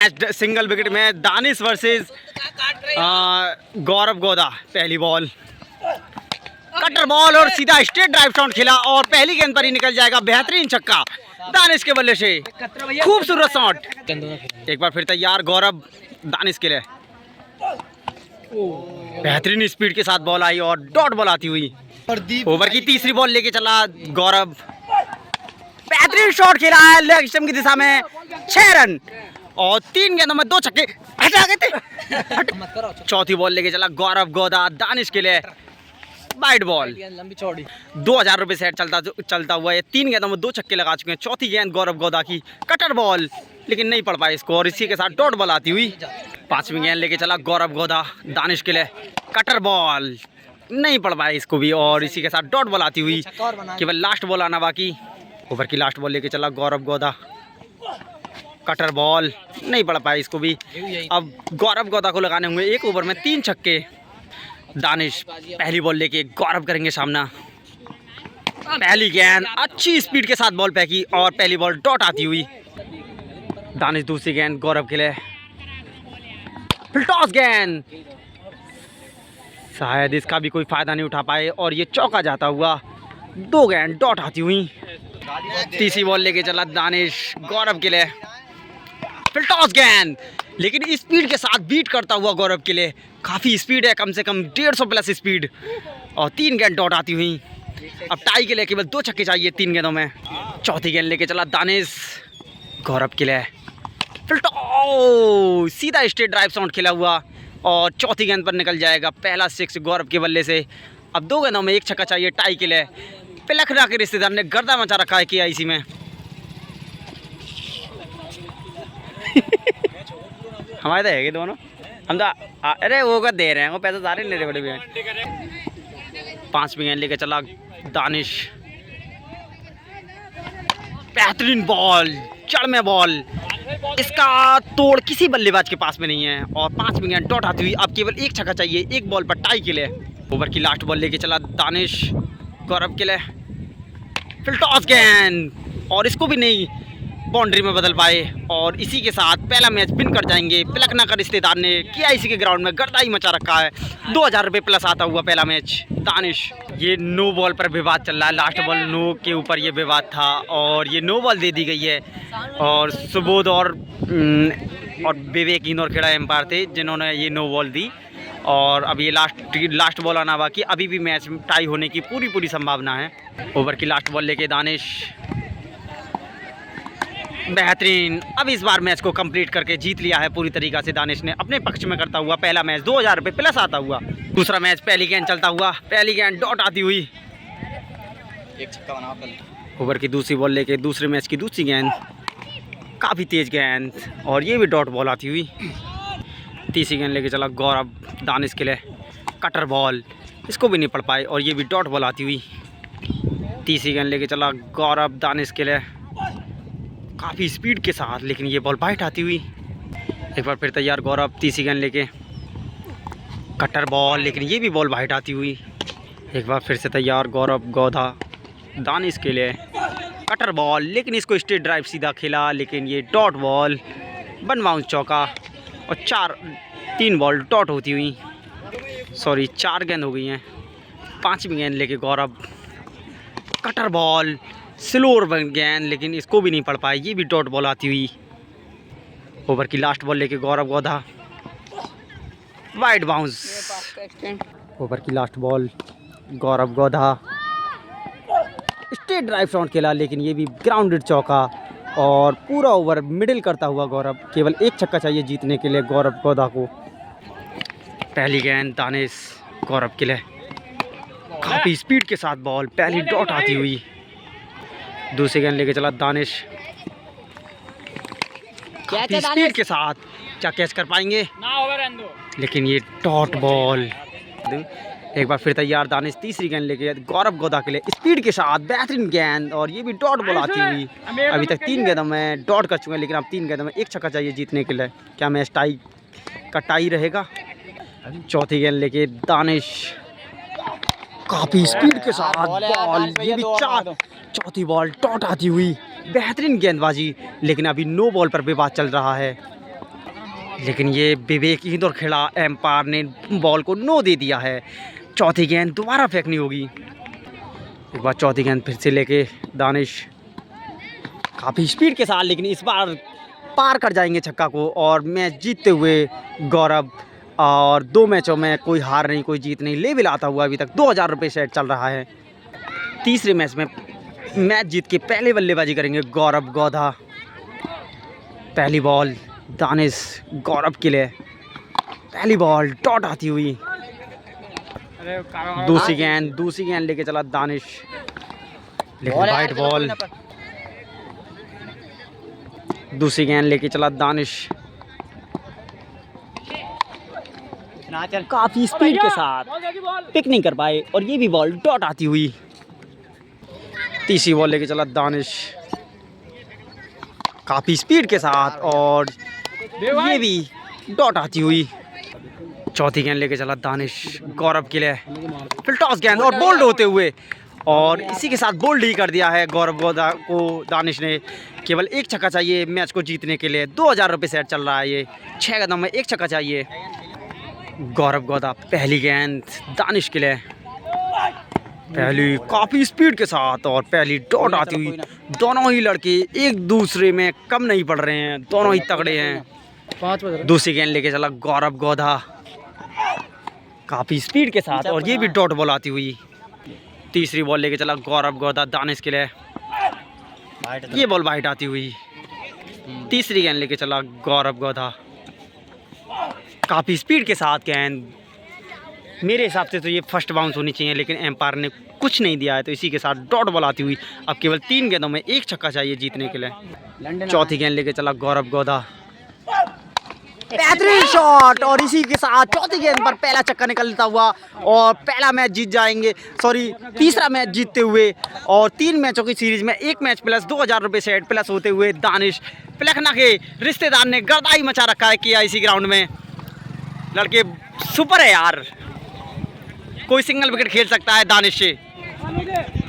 Single wicket में Danish versus गौरव गोदा। पहली ball cutter ball और सीधा स्ट्रेट ड्राइव शॉट खेला और पहली गेंद पर ही निकल जाएगा। बेहतरीन छक्का दानिश के बल्ले से, खूबसूरत शॉट। एक बार फिर तैयार गौरव दानिश के लिए। बेहतरीन स्पीड के साथ बॉल आई और डॉट बॉल आती हुई। ओवर की तीसरी बॉल लेके चला गौरव। बेहतरीन शॉट खेला है लेग स्टंप की दिशा में, 6 रन और 3 गेंदों में 2 छक्के हटा गए थे। चौथी बॉल लेके चला गौरव गोदा दानिश के लिए। वाइड बॉल, 2000 रुपये सेट चलता हुआ है। 3 गेंदों में 2 छक्के लगा चुके हैं। चौथी गेंद गौरव गोदा की, कटर बॉल, लेकिन नहीं पड़ पाई इसको और इसी के साथ डॉट बॉल आती हुई। पांचवी गेंद लेके चला गौरव गोदा दानिश के लिए। कटर बॉल नहीं पड़ पाई इसको भी और इसी के साथ डॉट बॉल आती हुई। केवल लास्ट बॉल आना बाकी। ओवर की लास्ट बॉल लेके चला गौरव गोदा। कटर बॉल नहीं पड़ पाई इसको भी। अब गौरव गोदा को लगाने होंगे 1 ओवर में 3 छक्के। दानिश पहली बॉल लेके गौरव करेंगे सामना। पहली गेंद अच्छी स्पीड के साथ बॉल फेंकी और पहली बॉल डॉट आती हुई। दानिश दूसरी गेंद गौरव के लिए। फिर टॉस गेंद, शायद इसका भी कोई फायदा नहीं उठा पाए और ये चौका जाता हुआ। 2 गेंद डॉट आती हुई। तीसरी बॉल लेके चला दानिश गौरव के लिए। फिर टॉस गेंद, लेकिन स्पीड के साथ बीट करता हुआ गौरव के लिए। काफ़ी स्पीड है, कम से कम 150 प्लस स्पीड और 3 गेंद डॉट आती हुई। अब टाई के लिए केवल 2 छक्के चाहिए 3 गेंदों में। चौथी गेंद लेके चला दानिश गौरव के लिए। फिर सीधा स्ट्रेट ड्राइव शॉट खेला हुआ और चौथी गेंद पर निकल जाएगा पहला 6 गौरव के बल्ले से। अब 2 गेंदों में 1 छक्का चाहिए टाई के लिए। पिलखरा के रिश्तेदार ने गर्दा मचा रखा है KIC में। हमारे तो है दोनों, हम तो अरे वो का दे रहे हैं, वो पैसा सारे ले रहे बड़े भैया। 5वीं गेंद लेके चला दानिश। बेहतरीन बॉल, चढ़ में बॉल, इसका तोड़ किसी बल्लेबाज के पास में नहीं है और 5वीं गेंद डॉट आती हुई। अब केवल 1 छक्का चाहिए 1 बॉल पर टाई के लिए। ओवर की लास्ट बॉल लेके चला दानिश गौरव के लिए। फिर टॉस गेंद और इसको भी नहीं बाउंड्री में बदल पाए और इसी के साथ पहला मैच विन कर जाएंगे। पिलखना का रिश्तेदार ने KIC के ग्राउंड में गर्दाई मचा रखा है। 2000 रुपये प्लस आता हुआ पहला मैच दानिश। ये नो बॉल पर विवाद चल रहा है। लास्ट बॉल नो के ऊपर ये विवाद था और ये नो बॉल दे दी गई है और सुबोध और विवेक इनोर खेड़ा एम्पायर थे जिन्होंने ये नो बॉल दी और अब ये लास्ट बॉल आना बाकी। अभी भी मैच टाई होने की पूरी संभावना है। ओवर की लास्ट बॉल लेके दानिश। बेहतरीन, अब इस बार मैच को कंप्लीट करके जीत लिया है पूरी तरीक़ा से दानिश ने अपने पक्ष में करता हुआ। पहला मैच 2000 रुपये प्लस आता हुआ। दूसरा मैच पहली गेंद चलता हुआ, पहली गेंद डॉट आती हुई। 1 छक्का बना पहले। ओवर की दूसरी बॉल लेके दूसरे मैच की दूसरी गेंद, काफ़ी तेज़ गेंद और ये भी डॉट बॉल आती हुई। तीसरी गेंद लेके चला गौरव दानिश के लिए। कटर बॉल, इसको भी नहीं पड़ पाए और ये भी डॉट बॉल आती हुई। तीसरी गेंद लेके चला गौरव दानिश के लिए, काफ़ी स्पीड के साथ, लेकिन ये बॉल बाइट आती हुई। एक बार फिर तैयार गौरव तीसरी गेंद लेके। कटर बॉल, लेकिन ये भी बॉल बाइट आती हुई। एक बार फिर से तैयार गौरव गोदा दानिश के लिए। कटर बॉल, लेकिन इसको स्ट्रेट ड्राइव सीधा खेला, लेकिन ये डॉट बॉल, 1 बाउंस चौका और 3 बॉल डॉट होती हुई। 4 गेंद हो गई हैं। 5वीं गेंद लेके गौरव। कटर बॉल, स्लोर गेंद, लेकिन इसको भी नहीं पड़ पाई, ये भी डॉट बॉल आती हुई। ओवर की लास्ट बॉल लेके Gaurav Goda. Wide bounce. Over की last ball Gaurav Goda. Straight drive shot खेला, लेकिन ये भी ग्राउंडेड चौका और पूरा ओवर मिडिल करता हुआ गौरव। केवल 1 छक्का चाहिए जीतने के लिए गौरव गोदा को। पहली गेंद दानिश गौरव के लिए। काफ़ी स्पीड के साथ बॉल, पहली डॉट आती हुई। दूसरी गेंद लेके चला दानिश। काफी स्पीड के साथ, क्या कैच कर पाएंगे? लेकिन ये डॉट बॉल। एक बार फिर तैयार दानिश तीसरी गेंद लेके गौरव गोदा के लिए। स्पीड के साथ बेहतरीन गेंद और ये भी डॉट बॉल आती हुई। अभी तक 3 गेंदों में डॉट कर चुके हैं, लेकिन अब 3 गेंदों में 1 छक्का चाहिए जीतने के लिए। क्या मैच टाई रहेगा? चौथी गेंद लेके दानिश। काफ़ी स्पीड के साथ बॉल, ये भी चौथी बॉल डॉट आती हुई। बेहतरीन गेंदबाजी, लेकिन अभी नो बॉल पर विवाद चल रहा है। लेकिन ये विवेक इंदौर खिला एम्पायर ने बॉल को नो दे दिया है। चौथी गेंद दोबारा फेंकनी होगी। एक बार चौथी गेंद फिर से लेके दानिश काफ़ी स्पीड के साथ, लेकिन इस बार पार कर जाएंगे छक्का को और मैच जीतते हुए गौरव। और 2 मैचों में कोई हार नहीं, कोई जीत नहीं, लेवल आता हुआ अभी तक 2000 रुपये सेट चल रहा है। तीसरे मैच में मैच जीत के पहले बल्लेबाजी करेंगे गौरव गौधा। पहली बॉल दानिश गौरव के लिए, पहली बॉल डॉट आती हुई। दूसरी गेंद लेके चला दानिश, लेकिन वाइट बॉल। दूसरी गेंद लेके चला दानिश काफी स्पीड के साथ, पिक नहीं कर पाए और ये भी बॉल डॉट आती हुई। तीसरी बॉल लेके चला दानिश काफी स्पीड के साथ और ये भी डॉट आती हुई। चौथी गेंद लेके चला दानिश गौरव के लिए, फिर टॉस गेंद और बोल्ड होते हुए, और इसी के साथ बोल्ड ही कर दिया है गौरव गौदा को दानिश ने। केवल एक छक्का चाहिए मैच को जीतने के लिए। 2000 रुपये सेट चल रहा है। ये 6 कदम में एक छक्का चाहिए। गौरव गौदा पहली गेंद दानिश के लिए, पहली काफ़ी स्पीड के साथ और पहली डॉट आती हुई। दोनों ही लड़के एक दूसरे में कम नहीं पड़ रहे हैं, दोनों ही तगड़े हैं। दूसरी गेंद लेके चला गौरव गौधा काफ़ी स्पीड के साथ और ये भी डॉट बॉल आती हुई। तीसरी बॉल लेके चला गौरव गौधा दानिश के लिए, ये बॉल वाइट आती हुई। तीसरी गेंद लेके चला गौरव गौधा काफ़ी स्पीड के साथ। गेंद मेरे हिसाब से तो ये फर्स्ट बाउंस होनी चाहिए, लेकिन एम्पायर ने कुछ नहीं दिया है, तो इसी के साथ डॉट बॉल आती हुई। अब केवल 3 गेंदों में एक छक्का चाहिए जीतने के लिए। चौथी गेंद लेके चला गौरव गौधा, बेहतरीन शॉट और इसी के साथ चौथी गेंद पर पहला छक्का निकलता हुआ और पहला मैच जीत जाएंगे, तीसरा मैच जीतते हुए। और 3 मैचों की सीरीज में एक मैच प्लस 2000 रुपये सेट प्लस होते हुए दानिश पलखना के रिश्तेदार ने गर्दाई मचा रखा है किया इसी ग्राउंड में। लड़के सुपर है यार, कोई सिंगल विकेट खेल सकता है दानिश से।